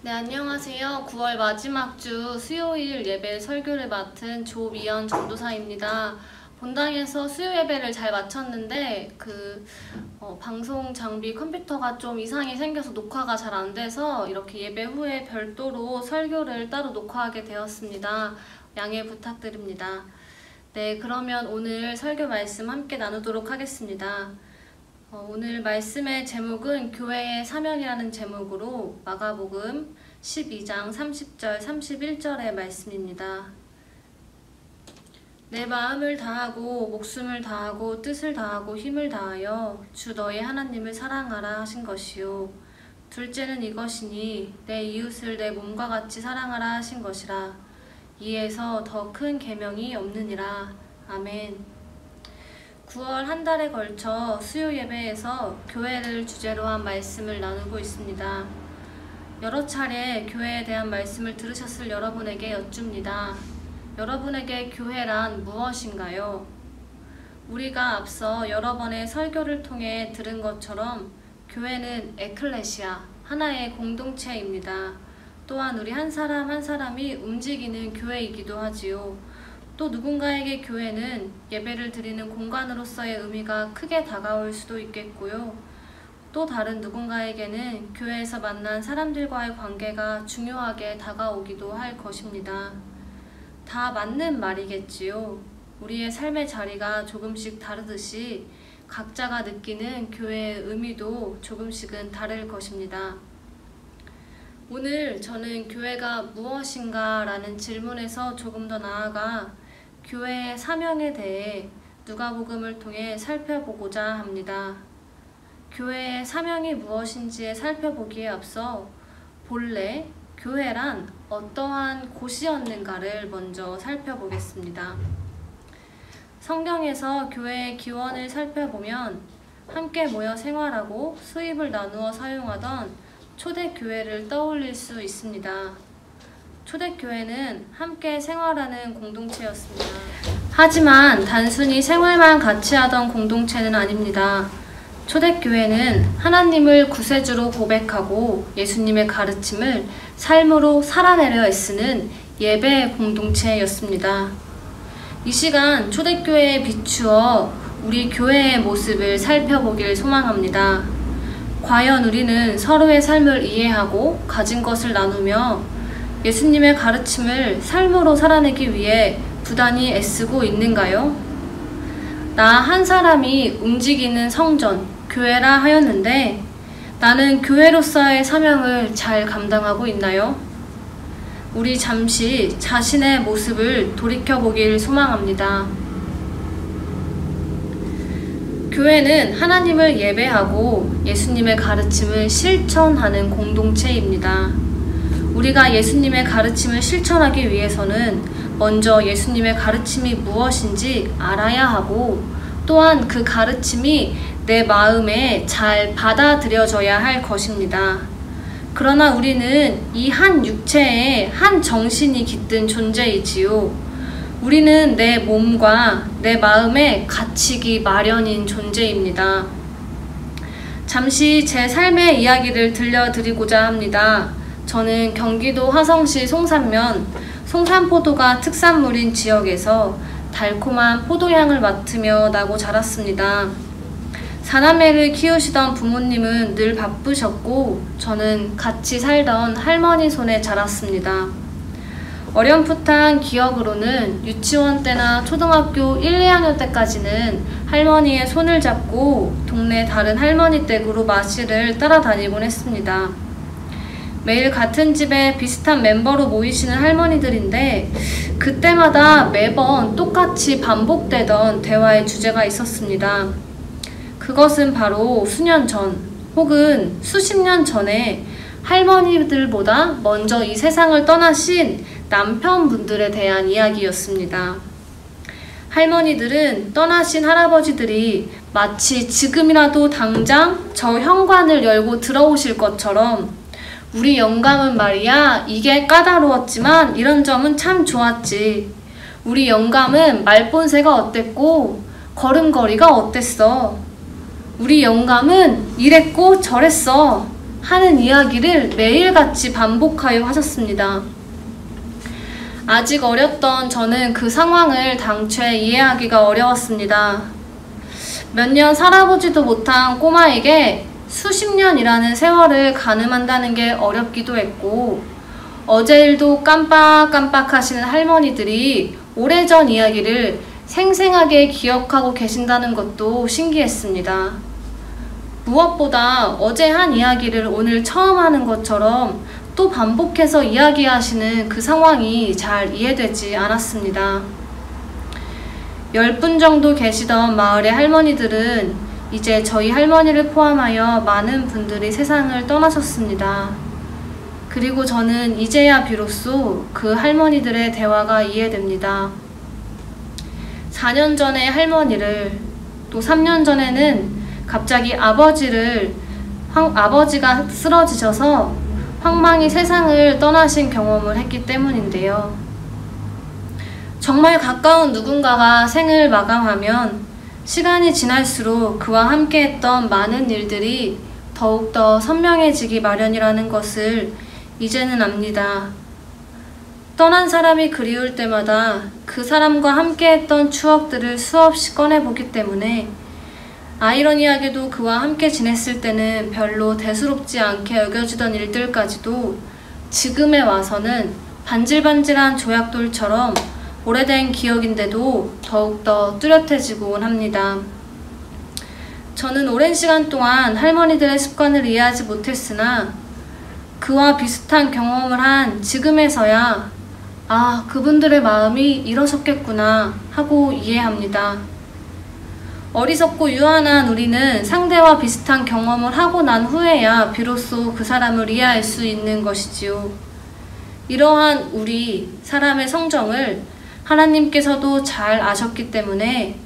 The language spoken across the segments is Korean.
네, 안녕하세요. 9월 마지막 주 수요일 예배 설교를 맡은 조미연 전도사입니다. 본당에서 수요 예배를 잘 마쳤는데 방송 장비 컴퓨터가 좀 이상이 생겨서 녹화가 잘 안 돼서 이렇게 예배 후에 별도로 설교를 따로 녹화하게 되었습니다. 양해 부탁드립니다. 네, 그러면 오늘 설교 말씀 함께 나누도록 하겠습니다. 오늘 말씀의 제목은 교회의 사명이라는 제목으로 마가복음 12장 30절 31절의 말씀입니다. 내 마음을 다하고 목숨을 다하고 뜻을 다하고 힘을 다하여 주 너의 하나님을 사랑하라 하신 것이요 둘째는 이것이니 내 이웃을 내 몸과 같이 사랑하라 하신 것이라. 이에서 더 큰 계명이 없느니라. 아멘. 9월 한 달에 걸쳐 수요 예배에서 교회를 주제로 한 말씀을 나누고 있습니다. 여러 차례 교회에 대한 말씀을 들으셨을 여러분에게 여쭙니다. 여러분에게 교회란 무엇인가요? 우리가 앞서 여러 번의 설교를 통해 들은 것처럼 교회는 에클레시아, 하나의 공동체입니다. 또한 우리 한 사람 한 사람이 움직이는 교회이기도 하지요. 또 누군가에게 교회는 예배를 드리는 공간으로서의 의미가 크게 다가올 수도 있겠고요. 또 다른 누군가에게는 교회에서 만난 사람들과의 관계가 중요하게 다가오기도 할 것입니다. 다 맞는 말이겠지요. 우리의 삶의 자리가 조금씩 다르듯이 각자가 느끼는 교회의 의미도 조금씩은 다를 것입니다. 오늘 저는 교회가 무엇인가 라는 질문에서 조금 더 나아가 교회의 사명에 대해 누가복음을 통해 살펴보고자 합니다. 교회의 사명이 무엇인지에 살펴보기에 앞서 본래 교회란 어떠한 곳이었는가를 먼저 살펴보겠습니다. 성경에서 교회의 기원을 살펴보면 함께 모여 생활하고 수입을 나누어 사용하던 초대교회를 떠올릴 수 있습니다. 초대교회는 함께 생활하는 공동체였습니다. 하지만 단순히 생활만 같이 하던 공동체는 아닙니다. 초대교회는 하나님을 구세주로 고백하고 예수님의 가르침을 삶으로 살아내려 애쓰는 예배 공동체였습니다. 이 시간 초대교회에 비추어 우리 교회의 모습을 살펴보길 소망합니다. 과연 우리는 서로의 삶을 이해하고 가진 것을 나누며 예수님의 가르침을 삶으로 살아내기 위해 부단히 애쓰고 있는가요? 나 한 사람이 움직이는 성전, 교회라 하였는데 나는 교회로서의 사명을 잘 감당하고 있나요? 우리 잠시 자신의 모습을 돌이켜보길 소망합니다. 교회는 하나님을 예배하고 예수님의 가르침을 실천하는 공동체입니다. 우리가 예수님의 가르침을 실천하기 위해서는 먼저 예수님의 가르침이 무엇인지 알아야 하고 또한 그 가르침이 내 마음에 잘 받아들여져야 할 것입니다. 그러나 우리는 이 한 육체에 한 정신이 깃든 존재이지요. 우리는 내 몸과 내 마음에 갇히기 마련인 존재입니다. 잠시 제 삶의 이야기를 들려드리고자 합니다. 저는 경기도 화성시 송산면 송산포도가 특산물인 지역에서 달콤한 포도향을 맡으며 나고 자랐습니다. 사남매를 키우시던 부모님은 늘 바쁘셨고 저는 같이 살던 할머니 손에 자랐습니다. 어렴풋한 기억으로는 유치원 때나 초등학교 1, 2학년 때까지는 할머니의 손을 잡고 동네 다른 할머니 댁으로 마실을 따라다니곤 했습니다. 매일 같은 집에 비슷한 멤버로 모이시는 할머니들인데 그때마다 매번 똑같이 반복되던 대화의 주제가 있었습니다. 그것은 바로 수년 전 혹은 수십 년 전에 할머니들보다 먼저 이 세상을 떠나신 남편분들에 대한 이야기였습니다. 할머니들은 떠나신 할아버지들이 마치 지금이라도 당장 저 현관을 열고 들어오실 것처럼 우리 영감은 말이야 이게 까다로웠지만 이런 점은 참 좋았지. 우리 영감은 말본새가 어땠고 걸음걸이가 어땠어. 우리 영감은 이랬고 저랬어. 하는 이야기를 매일같이 반복하여 하셨습니다. 아직 어렸던 저는 그 상황을 당최 이해하기가 어려웠습니다. 몇 년 살아보지도 못한 꼬마에게 수십 년이라는 세월을 가늠한다는 게 어렵기도 했고, 어제 일도 깜빡깜빡 하시는 할머니들이 오래전 이야기를 생생하게 기억하고 계신다는 것도 신기했습니다. 무엇보다 어제 한 이야기를 오늘 처음 하는 것처럼 또 반복해서 이야기하시는 그 상황이 잘 이해되지 않았습니다. 10분 정도 계시던 마을의 할머니들은 이제 저희 할머니를 포함하여 많은 분들이 세상을 떠나셨습니다. 그리고 저는 이제야 비로소 그 할머니들의 대화가 이해됩니다. 4년 전에 할머니를, 또 3년 전에는 갑자기 아버지가 쓰러지셔서 황망히 세상을 떠나신 경험을 했기 때문인데요. 정말 가까운 누군가가 생을 마감하면 시간이 지날수록 그와 함께했던 많은 일들이 더욱더 선명해지기 마련이라는 것을 이제는 압니다. 떠난 사람이 그리울 때마다 그 사람과 함께했던 추억들을 수없이 꺼내보기 때문에 아이러니하게도 그와 함께 지냈을 때는 별로 대수롭지 않게 여겨지던 일들까지도 지금에 와서는 반질반질한 조약돌처럼 오래된 기억인데도 더욱더 뚜렷해지곤 합니다. 저는 오랜 시간 동안 할머니들의 습관을 이해하지 못했으나 그와 비슷한 경험을 한 지금에서야 아, 그분들의 마음이 이러셨겠구나 하고 이해합니다. 어리석고 유한한 우리는 상대와 비슷한 경험을 하고 난 후에야 비로소 그 사람을 이해할 수 있는 것이지요. 이러한 우리 사람의 성정을 하나님께서도 잘 아셨기 때문에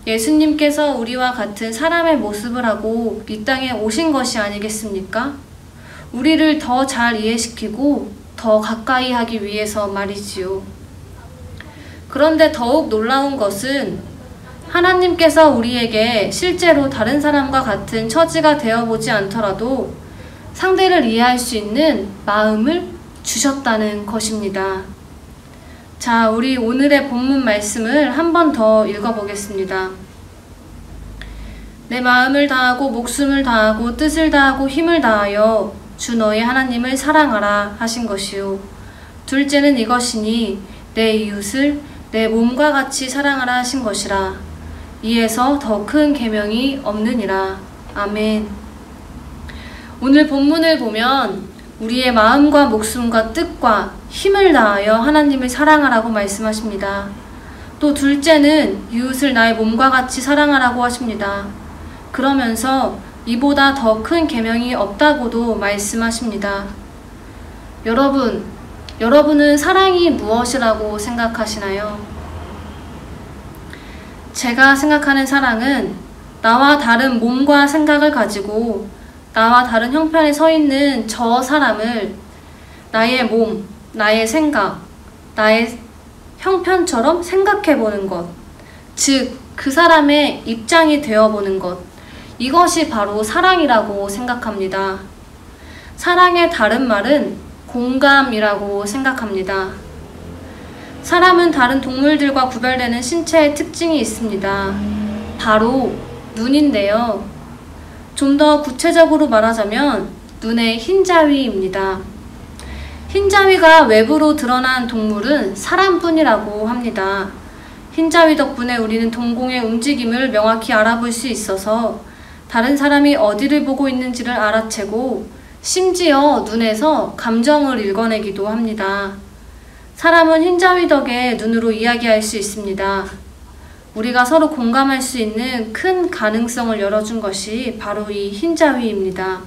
예수님께서 우리와 같은 사람의 모습을 하고 이 땅에 오신 것이 아니겠습니까? 우리를 더 잘 이해시키고 더 가까이 하기 위해서 말이지요. 그런데 더욱 놀라운 것은 하나님께서 우리에게 실제로 다른 사람과 같은 처지가 되어보지 않더라도 상대를 이해할 수 있는 마음을 주셨다는 것입니다. 자, 우리 오늘의 본문 말씀을 한 번 더 읽어보겠습니다. 내 마음을 다하고 목숨을 다하고 뜻을 다하고 힘을 다하여 주 너의 하나님을 사랑하라 하신 것이요. 둘째는 이것이니 내 이웃을 내 몸과 같이 사랑하라 하신 것이라. 이에서 더 큰 계명이 없느니라. 아멘. 오늘 본문을 보면 우리의 마음과 목숨과 뜻과 힘을 다하여 하나님을 사랑하라고 말씀하십니다. 또 둘째는 이웃을 나의 몸과 같이 사랑하라고 하십니다. 그러면서 이보다 더 큰 계명이 없다고도 말씀하십니다. 여러분은 사랑이 무엇이라고 생각하시나요? 제가 생각하는 사랑은 나와 다른 몸과 생각을 가지고 나와 다른 형편에 서 있는 저 사람을 나의 몸, 나의 생각, 나의 형편처럼 생각해보는 것, 즉 그 사람의 입장이 되어보는 것, 이것이 바로 사랑이라고 생각합니다. 사랑의 다른 말은 공감이라고 생각합니다. 사람은 다른 동물들과 구별되는 신체의 특징이 있습니다. 바로 눈인데요. 좀 더 구체적으로 말하자면 눈의 흰자위입니다. 흰자위가 외부로 드러난 동물은 사람뿐이라고 합니다. 흰자위 덕분에 우리는 동공의 움직임을 명확히 알아볼 수 있어서 다른 사람이 어디를 보고 있는지를 알아채고 심지어 눈에서 감정을 읽어내기도 합니다. 사람은 흰자위 덕에 눈으로 이야기할 수 있습니다. 우리가 서로 공감할 수 있는 큰 가능성을 열어준 것이 바로 이 흰자위입니다.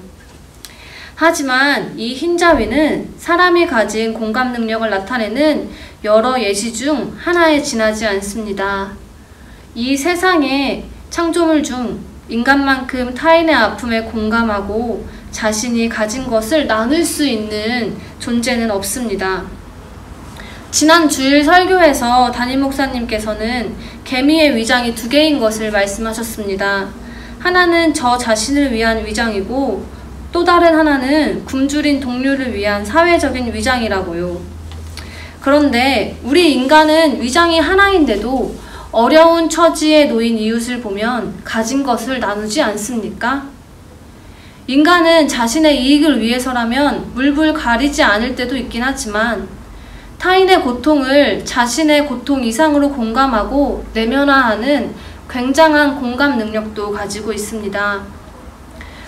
하지만 이 흰자위는 사람이 가진 공감 능력을 나타내는 여러 예시 중 하나에 지나지 않습니다. 이 세상의 창조물 중 인간만큼 타인의 아픔에 공감하고 자신이 가진 것을 나눌 수 있는 존재는 없습니다. 지난 주일 설교에서 담임 목사님께서는 개미의 위장이 2개인 것을 말씀하셨습니다. 하나는 저 자신을 위한 위장이고 또 다른 하나는 굶주린 동료를 위한 사회적인 위장이라고요. 그런데 우리 인간은 위장이 하나인데도 어려운 처지에 놓인 이웃을 보면 가진 것을 나누지 않습니까? 인간은 자신의 이익을 위해서라면 물불 가리지 않을 때도 있긴 하지만 타인의 고통을 자신의 고통 이상으로 공감하고 내면화하는 굉장한 공감 능력도 가지고 있습니다.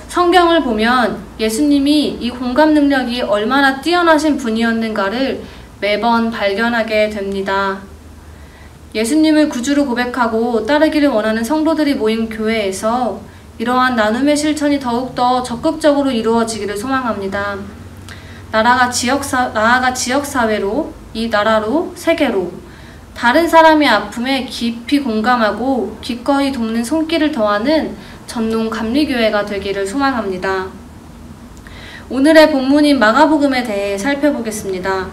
성경을 보면 예수님이 이 공감 능력이 얼마나 뛰어나신 분이었는가를 매번 발견하게 됩니다. 예수님을 구주로 고백하고 따르기를 원하는 성도들이 모인 교회에서 이러한 나눔의 실천이 더욱더 적극적으로 이루어지기를 소망합니다. 나아가 지역사회로, 이 나라로, 세계로 다른 사람의 아픔에 깊이 공감하고 기꺼이 돕는 손길을 더하는 전농 감리교회가 되기를 소망합니다. 오늘의 본문인 마가복음에 대해 살펴보겠습니다.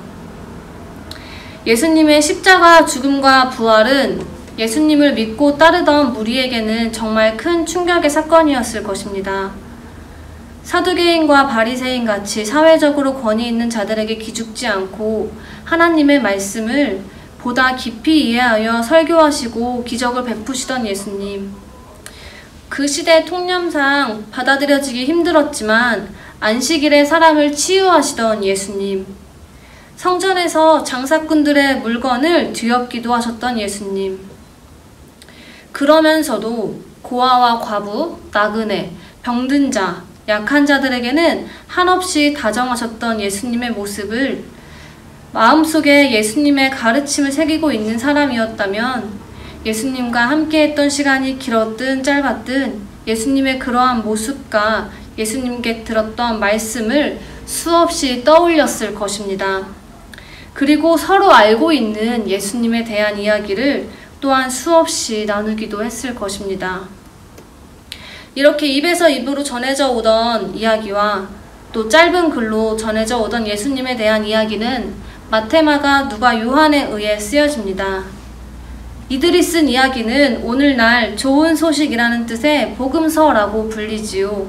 예수님의 십자가 죽음과 부활은 예수님을 믿고 따르던 무리에게는 정말 큰 충격의 사건이었을 것입니다. 사두개인과 바리새인 같이 사회적으로 권위 있는 자들에게 기죽지 않고 하나님의 말씀을 보다 깊이 이해하여 설교하시고 기적을 베푸시던 예수님. 그 시대 통념상 받아들여지기 힘들었지만 안식일에 사람을 치유하시던 예수님. 성전에서 장사꾼들의 물건을 뒤엎기도 하셨던 예수님. 그러면서도 고아와 과부, 나그네, 병든 자, 약한 자들에게는 한없이 다정하셨던 예수님의 모습을 마음속에 예수님의 가르침을 새기고 있는 사람이었다면 예수님과 함께했던 시간이 길었든 짧았든 예수님의 그러한 모습과 예수님께 들었던 말씀을 수없이 떠올렸을 것입니다. 그리고 서로 알고 있는 예수님에 대한 이야기를 또한 수없이 나누기도 했을 것입니다. 이렇게 입에서 입으로 전해져 오던 이야기와 또 짧은 글로 전해져 오던 예수님에 대한 이야기는 마태, 마가, 누가, 요한에 의해 쓰여집니다. 이들이 쓴 이야기는 오늘날 좋은 소식이라는 뜻의 복음서라고 불리지요.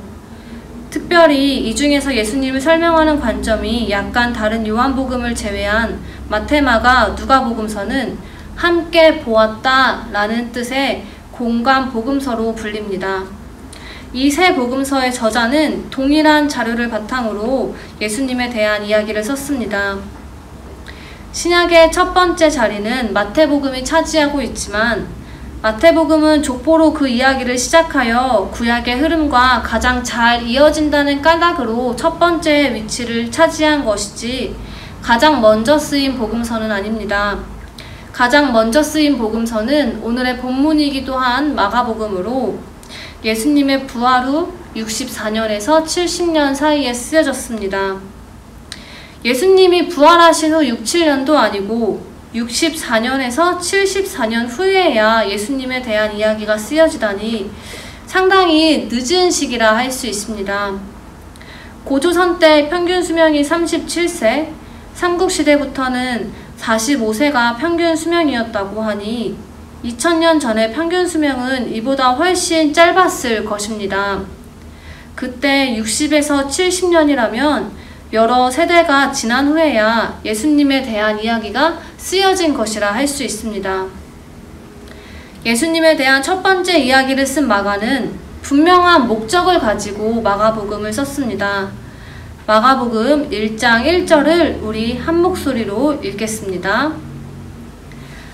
특별히 이 중에서 예수님을 설명하는 관점이 약간 다른 요한복음을 제외한 마태, 마가, 누가복음서는 함께 보았다 라는 뜻의 공감 복음서로 불립니다. 이 세 복음서의 저자는 동일한 자료를 바탕으로 예수님에 대한 이야기를 썼습니다. 신약의 첫 번째 자리는 마태복음이 차지하고 있지만 마태복음은 족보로 그 이야기를 시작하여 구약의 흐름과 가장 잘 이어진다는 까닭으로 첫 번째 위치를 차지한 것이지 가장 먼저 쓰인 복음서는 아닙니다. 가장 먼저 쓰인 복음서는 오늘의 본문이기도 한 마가복음으로 예수님의 부활 후 64년에서 70년 사이에 쓰여졌습니다. 예수님이 부활하신 후 6, 7년도 아니고 64년에서 74년 후에야 예수님에 대한 이야기가 쓰여지다니 상당히 늦은 시기라 할 수 있습니다. 고조선 때 평균 수명이 37세, 삼국시대부터는 45세가 평균 수명이었다고 하니 2000년 전의 평균 수명은 이보다 훨씬 짧았을 것입니다. 그때 60에서 70년이라면 여러 세대가 지난 후에야 예수님에 대한 이야기가 쓰여진 것이라 할 수 있습니다. 예수님에 대한 첫 번째 이야기를 쓴 마가는 분명한 목적을 가지고 마가복음을 썼습니다. 마가복음 1장 1절을 우리 한 목소리로 읽겠습니다.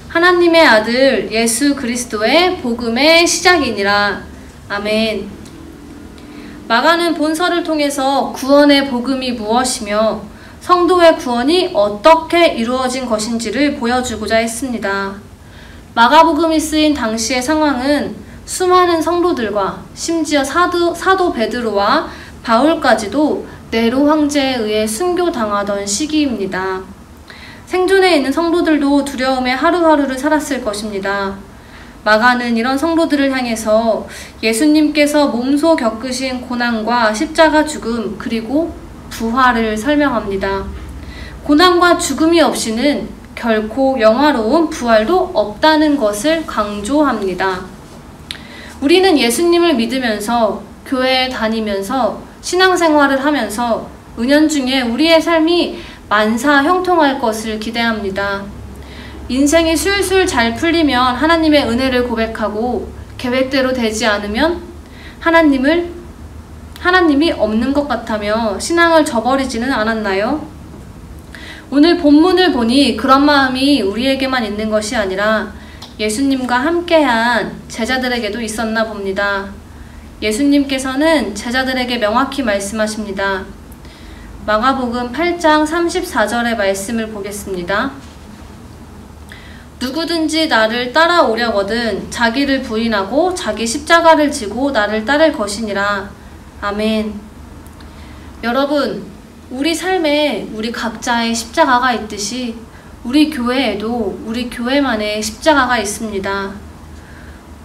하나님의 아들 예수 그리스도의 복음의 시작이니라. 아멘. 마가는 본서를 통해서 구원의 복음이 무엇이며 성도의 구원이 어떻게 이루어진 것인지를 보여주고자 했습니다. 마가복음이 쓰인 당시의 상황은 수많은 성도들과 심지어 사도 베드로와 바울까지도 네로 황제에 의해 순교당하던 시기입니다. 생존해 있는 성도들도 두려움에 하루하루를 살았을 것입니다. 마가는 이런 성도들을 향해서 예수님께서 몸소 겪으신 고난과 십자가 죽음 그리고 부활을 설명합니다. 고난과 죽음이 없이는 결코 영화로운 부활도 없다는 것을 강조합니다. 우리는 예수님을 믿으면서 교회에 다니면서 신앙생활을 하면서 은연중에 우리의 삶이 만사 형통할 것을 기대합니다. 인생이 술술 잘 풀리면 하나님의 은혜를 고백하고 계획대로 되지 않으면 하나님이 없는 것 같다며 신앙을 저버리지는 않았나요? 오늘 본문을 보니 그런 마음이 우리에게만 있는 것이 아니라 예수님과 함께한 제자들에게도 있었나 봅니다. 예수님께서는 제자들에게 명확히 말씀하십니다. 마가복음 8장 34절의 말씀을 보겠습니다. 누구든지 나를 따라오려거든 자기를 부인하고 자기 십자가를 지고 나를 따를 것이니라. 아멘. 여러분, 우리 삶에 우리 각자의 십자가가 있듯이 우리 교회에도 우리 교회만의 십자가가 있습니다.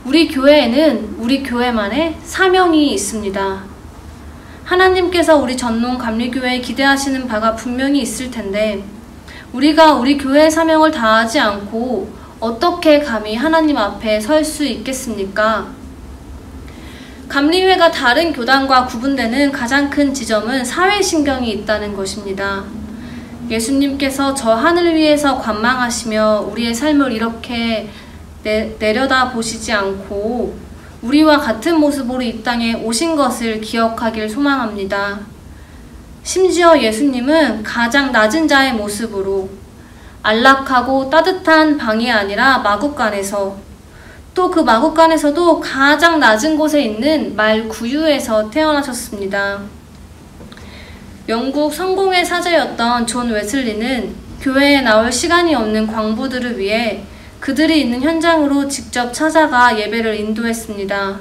우리 교회에는 우리 교회만의 사명이 있습니다. 하나님께서 우리 전농 감리교회에 기대하시는 바가 분명히 있을 텐데 우리가 우리 교회의 사명을 다하지 않고 어떻게 감히 하나님 앞에 설 수 있겠습니까? 감리회가 다른 교단과 구분되는 가장 큰 지점은 사회신경이 있다는 것입니다. 예수님께서 저 하늘 위에서 관망하시며 우리의 삶을 이렇게 내려다 보시지 않고 우리와 같은 모습으로 이 땅에 오신 것을 기억하길 소망합니다. 심지어 예수님은 가장 낮은 자의 모습으로 안락하고 따뜻한 방이 아니라 마구간에서 또 그 마구간에서도 가장 낮은 곳에 있는 말 구유에서 태어나셨습니다. 영국 성공의 사제였던 존 웨슬리는 교회에 나올 시간이 없는 광부들을 위해 그들이 있는 현장으로 직접 찾아가 예배를 인도했습니다.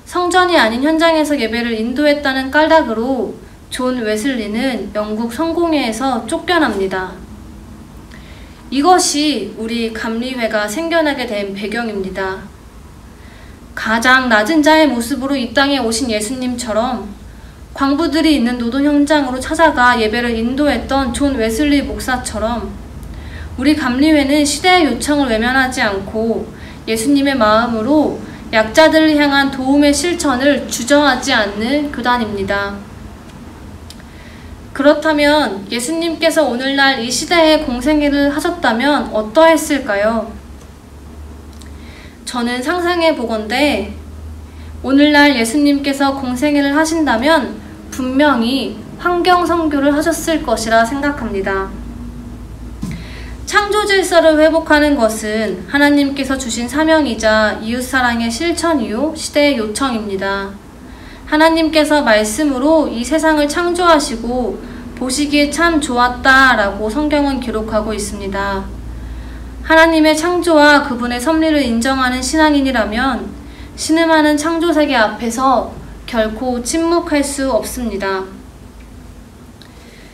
성전이 아닌 현장에서 예배를 인도했다는 깔닥으로 존 웨슬리는 영국 성공회에서 쫓겨납니다. 이것이 우리 감리회가 생겨나게 된 배경입니다. 가장 낮은 자의 모습으로 이 땅에 오신 예수님처럼 광부들이 있는 노동 현장으로 찾아가 예배를 인도했던 존 웨슬리 목사처럼 우리 감리회는 시대의 요청을 외면하지 않고 예수님의 마음으로 약자들을 향한 도움의 실천을 주저하지 않는 교단입니다. 그렇다면 예수님께서 오늘날 이 시대에 공생애를 하셨다면 어떠했을까요? 저는 상상해 보건대 오늘날 예수님께서 공생애를 하신다면 분명히 환경선교를 하셨을 것이라 생각합니다. 창조 질서를 회복하는 것은 하나님께서 주신 사명이자 이웃사랑의 실천이요 시대의 요청입니다. 하나님께서 말씀으로 이 세상을 창조하시고 보시기에 참 좋았다라고 성경은 기록하고 있습니다. 하나님의 창조와 그분의 섭리를 인정하는 신앙인이라면 신음하는 창조세계 앞에서 결코 침묵할 수 없습니다.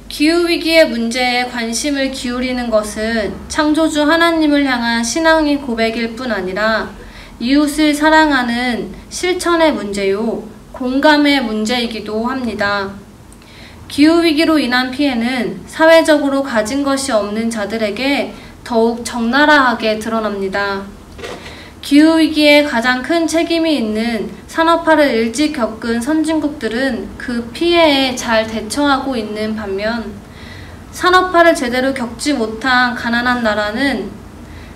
기후위기의 문제에 관심을 기울이는 것은 창조주 하나님을 향한 신앙의 고백일 뿐 아니라 이웃을 사랑하는 실천의 문제요, 공감의 문제이기도 합니다. 기후위기로 인한 피해는 사회적으로 가진 것이 없는 자들에게 더욱 적나라하게 드러납니다. 기후위기에 가장 큰 책임이 있는 산업화를 일찍 겪은 선진국들은 그 피해에 잘 대처하고 있는 반면 산업화를 제대로 겪지 못한 가난한 나라는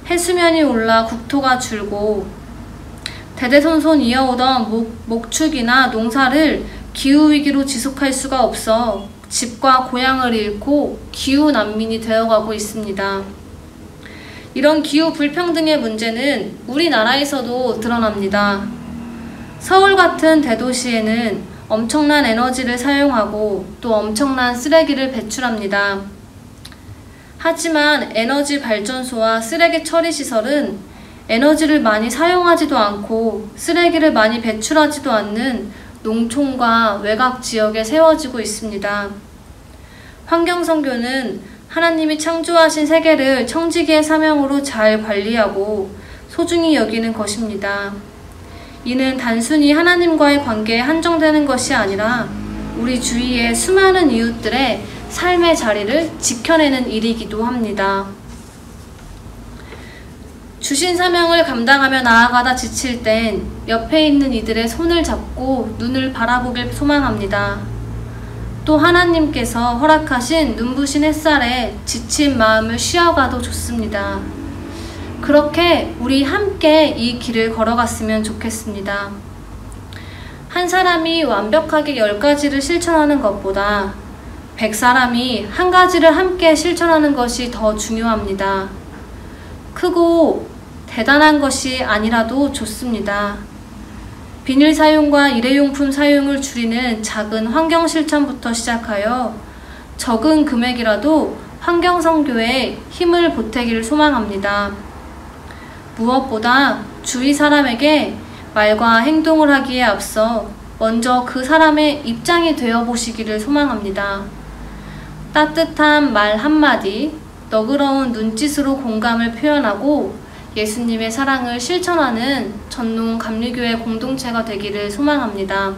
해수면이 올라 국토가 줄고 대대손손 이어오던 목축이나 농사를 기후위기로 지속할 수가 없어 집과 고향을 잃고 기후난민이 되어가고 있습니다. 이런 기후 불평등의 문제는 우리나라에서도 드러납니다. 서울 같은 대도시에는 엄청난 에너지를 사용하고 또 엄청난 쓰레기를 배출합니다. 하지만 에너지 발전소와 쓰레기 처리 시설은 에너지를 많이 사용하지도 않고 쓰레기를 많이 배출하지도 않는 농촌과 외곽 지역에 세워지고 있습니다. 환경선교는 하나님이 창조하신 세계를 청지기의 사명으로 잘 관리하고 소중히 여기는 것입니다. 이는 단순히 하나님과의 관계에 한정되는 것이 아니라 우리 주위의 수많은 이웃들의 삶의 자리를 지켜내는 일이기도 합니다. 주신 사명을 감당하며 나아가다 지칠 땐 옆에 있는 이들의 손을 잡고 눈을 바라보길 소망합니다. 또 하나님께서 허락하신 눈부신 햇살에 지친 마음을 쉬어가도 좋습니다. 그렇게 우리 함께 이 길을 걸어갔으면 좋겠습니다. 한 사람이 완벽하게 10가지를 실천하는 것보다 100사람이 한 가지를 함께 실천하는 것이 더 중요합니다. 크고 대단한 것이 아니라도 좋습니다. 비닐 사용과 일회용품 사용을 줄이는 작은 환경 실천부터 시작하여 적은 금액이라도 환경선교에 힘을 보태기를 소망합니다. 무엇보다 주위 사람에게 말과 행동을 하기에 앞서 먼저 그 사람의 입장이 되어 보시기를 소망합니다. 따뜻한 말 한마디, 너그러운 눈짓으로 공감을 표현하고 예수님의 사랑을 실천하는 전농 감리교회 공동체가 되기를 소망합니다.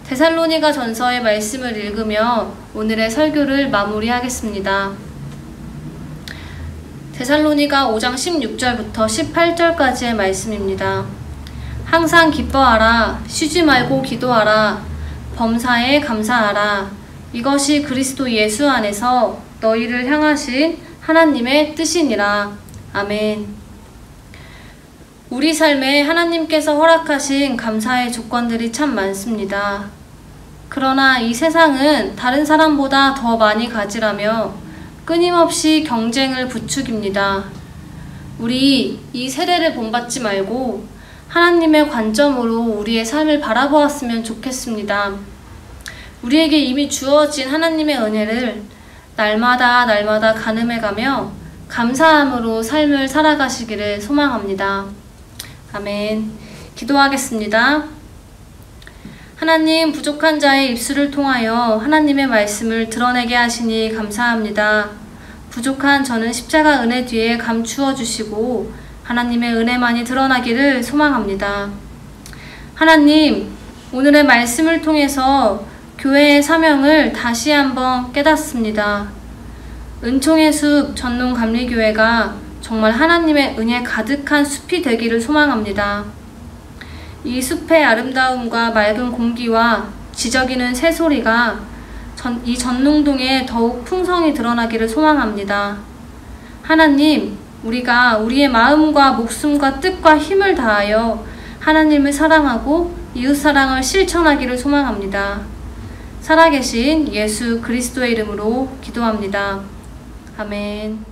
데살로니가 전서의 말씀을 읽으며 오늘의 설교를 마무리하겠습니다. 데살로니가 5장 16절부터 18절까지의 말씀입니다. 항상 기뻐하라, 쉬지 말고 기도하라, 범사에 감사하라. 이것이 그리스도 예수 안에서 너희를 향하신 하나님의 뜻이니라. 아멘. 우리 삶에 하나님께서 허락하신 감사의 조건들이 참 많습니다. 그러나 이 세상은 다른 사람보다 더 많이 가지라며 끊임없이 경쟁을 부추깁니다. 우리 이 세례를 본받지 말고 하나님의 관점으로 우리의 삶을 바라보았으면 좋겠습니다. 우리에게 이미 주어진 하나님의 은혜를 날마다 가늠해가며 감사함으로 삶을 살아가시기를 소망합니다. 아멘. 기도하겠습니다. 하나님, 부족한 자의 입술을 통하여 하나님의 말씀을 드러내게 하시니 감사합니다. 부족한 저는 십자가 은혜 뒤에 감추어 주시고 하나님의 은혜만이 드러나기를 소망합니다. 하나님, 오늘의 말씀을 통해서 교회의 사명을 다시 한번 깨닫습니다. 은총의 숲 전농 감리교회가 정말 하나님의 은혜 가득한 숲이 되기를 소망합니다. 이 숲의 아름다움과 맑은 공기와 지저귀는 새소리가 이 전농동에 더욱 풍성히 드러나기를 소망합니다. 하나님, 우리가 우리의 마음과 목숨과 뜻과 힘을 다하여 하나님을 사랑하고 이웃사랑을 실천하기를 소망합니다. 살아계신 예수 그리스도의 이름으로 기도합니다. 아멘.